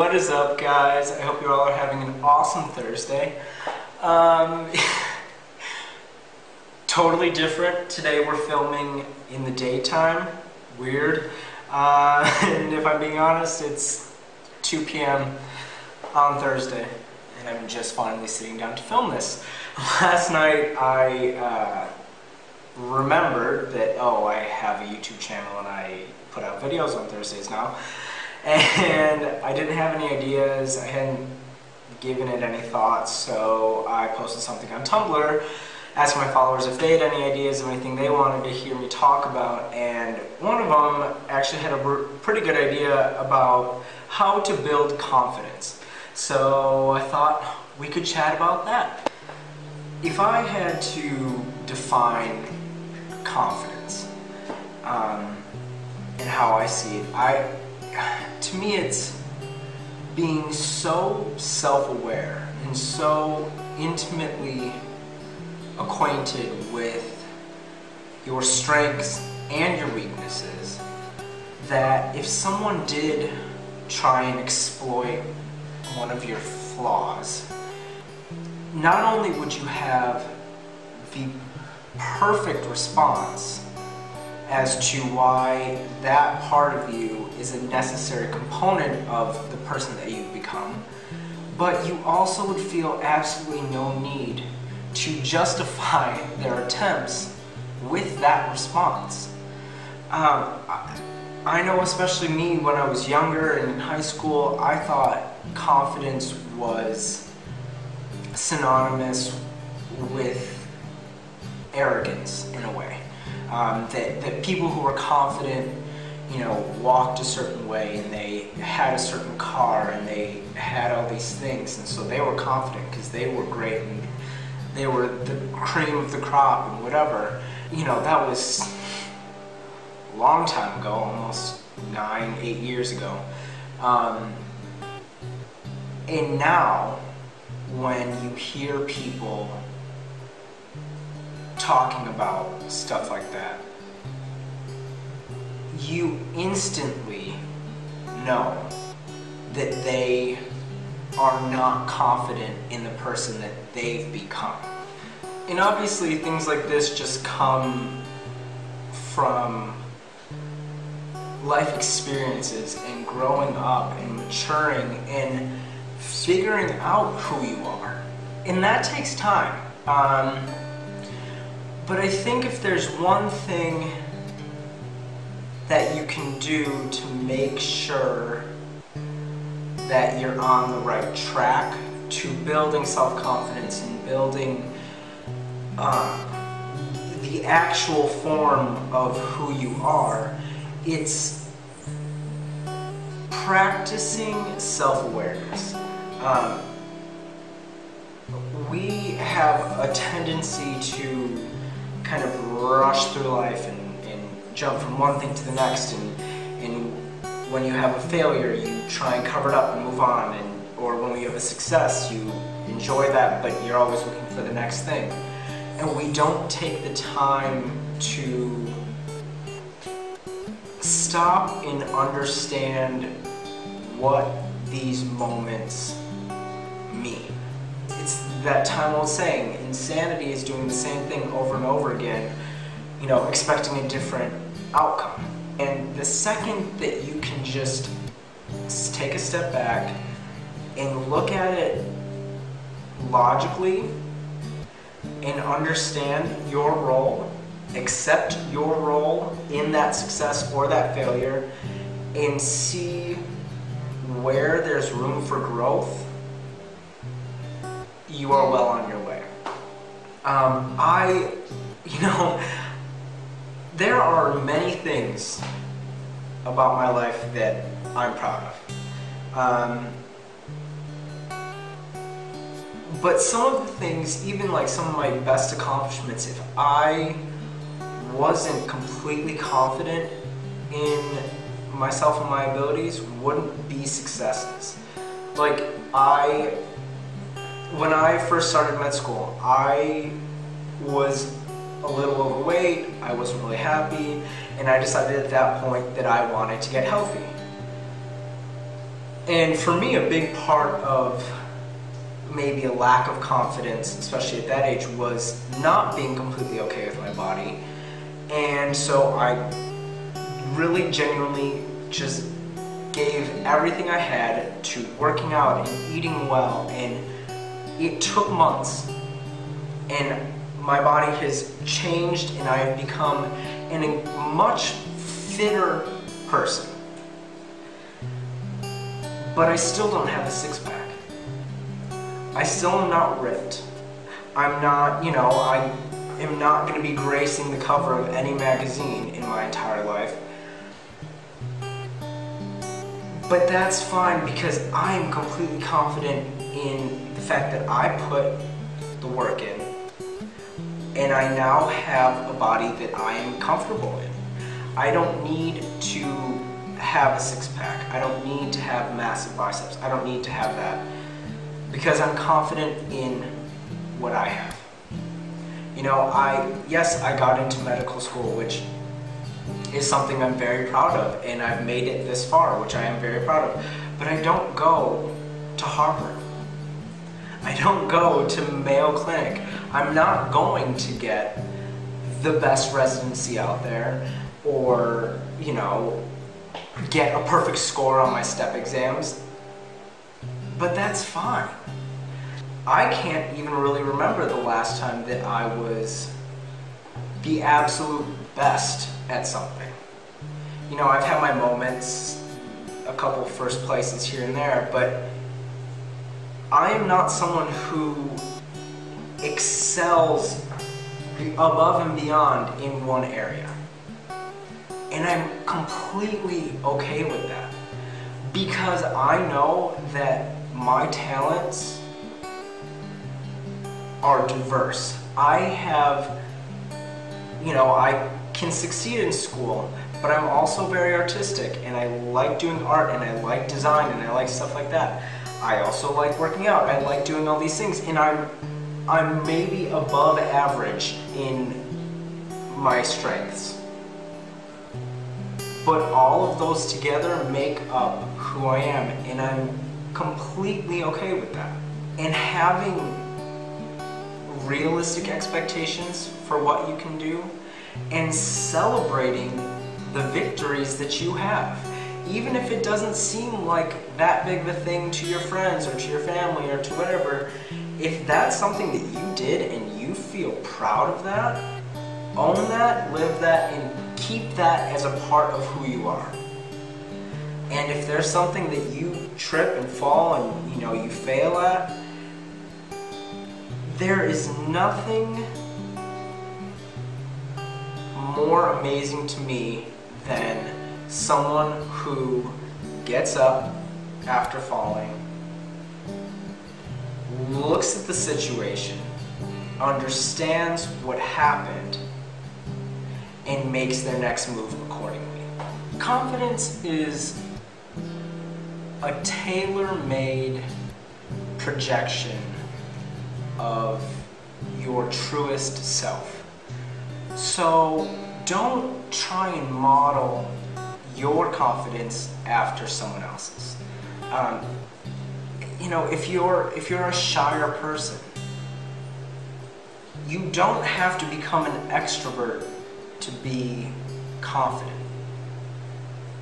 What is up, guys? I hope you all are having an awesome Thursday. Totally different. Today we're filming in the daytime. Weird. And if I'm being honest, it's 2 p.m. on Thursday, and I'm just finally sitting down to film this. Last night I remembered that, I have a YouTube channel and I put out videos on Thursdays now. And I didn't have any ideas, I hadn't given it any thoughts, so I posted something on Tumblr asking my followers if they had any ideas of anything they wanted to hear me talk about, and one of them actually had a pretty good idea about how to build confidence. So I thought we could chat about that. If I had to define confidence and how I see it, to me it's being so self-aware and so intimately acquainted with your strengths and your weaknesses that if someone did try and exploit one of your flaws, not only would you have the perfect response as to why that part of you is a necessary component of the person that you've become, but you also would feel absolutely no need to justify their attempts with that response. I know, especially me, when I was younger and in high school, I thought confidence was synonymous with arrogance in a way. That people who were confident, walked a certain way and they had a certain car and they had all these things, and so they were confident because they were great and they were the cream of the crop and whatever. That was a long time ago, almost 9-8 years ago. And now, when you hear people talking about stuff like that, you instantly know that they are not confident in the person that they've become. And obviously things like this just come from life experiences and growing up and maturing and figuring out who you are. And that takes time. But I think if there's one thing that you can do to make sure that you're on the right track to building self-confidence and building the actual form of who you are, it's practicing self-awareness. We have a tendency to kind of rush through life and jump from one thing to the next, and when you have a failure you try and cover it up and move on, or when you have a success you enjoy that, but you're always looking for the next thing. And we don't take the time to stop and understand what these moments mean. It's that time-old saying, insanity is doing the same thing over and over again, expecting a different outcome. And the second that you can just take a step back and look at it logically and understand your role, accept your role in that success or that failure, and see where there's room for growth, you are well on your way. There are many things about my life that I'm proud of. But some of the things, even like some of my best accomplishments, if I wasn't completely confident in myself and my abilities, wouldn't be successes. Like, when I first started med school, I was a little overweight, I wasn't really happy, and I decided at that point that I wanted to get healthy. And for me, a big part of maybe a lack of confidence, especially at that age, was not being completely okay with my body. And so I really genuinely just gave everything I had to working out and eating well, and it took months, and my body has changed and I have become a much fitter person. But I still don't have a six-pack. I still am not ripped. I'm not, I am not going to be gracing the cover of any magazine in my entire life. But that's fine, because I am completely confident in the fact that I put the work in, and I now have a body that I am comfortable in. I don't need to have a six-pack. I don't need to have massive biceps. I don't need to have that, because I'm confident in what I have. Yes, I got into medical school, which is something I'm very proud of, and I've made it this far, which I am very proud of. But I don't go to Harvard. I don't go to Mayo Clinic. I'm not going to get the best residency out there, or, get a perfect score on my step exams. But that's fine. I can't even really remember the last time that I was the absolute best at something. I've had my moments, a couple first places here and there, but I am not someone who excels above and beyond in one area. And I'm completely okay with that, because I know that my talents are diverse. I can succeed in school, but I'm also very artistic, and I like doing art, and I like design, and I like stuff like that. I also like working out. I like doing all these things, and I'm maybe above average in my strengths. But all of those together make up who I am, and I'm completely okay with that. And having realistic expectations for what you can do, and celebrating the victories that you have. Even if it doesn't seem like that big of a thing to your friends or to your family or to whatever, if that's something that you did and you feel proud of that, own that, live that, and keep that as a part of who you are. And if there's something that you trip and fall and you fail at, there is nothing more amazing to me than someone who gets up after falling, looks at the situation, understands what happened, and makes their next move accordingly. Confidence is a tailor-made projection of your truest self. So don't try and model your confidence after someone else's. If you're a shyer person, you don't have to become an extrovert to be confident.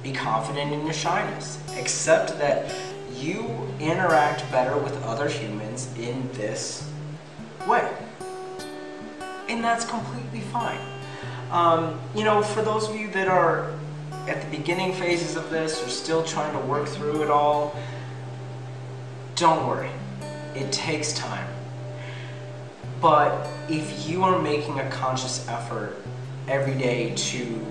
Be confident in your shyness. Accept that you interact better with other humans in this way. And that's completely fine. For those of you that are at the beginning phases of this or still trying to work through it all, don't worry. It takes time. But if you are making a conscious effort every day to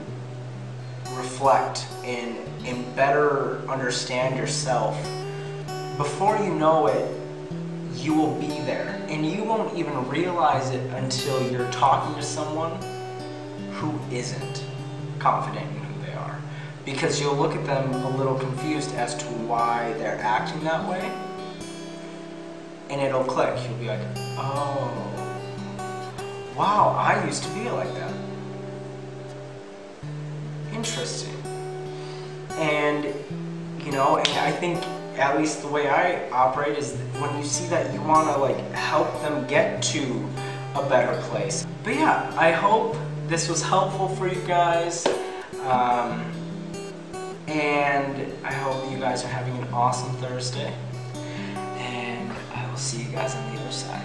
reflect and better understand yourself, before you know it, you will be there. And you won't even realize it until you're talking to someone who isn't confident in who they are. Because you'll look at them a little confused as to why they're acting that way. And it'll click. You'll be like, oh, wow, I used to be like that. Interesting. And you know, and I think at least the way I operate is when you see that, you want to like help them get to a better place. But yeah, I hope this was helpful for you guys, and I hope you guys are having an awesome Thursday, and I will see you guys on the other side.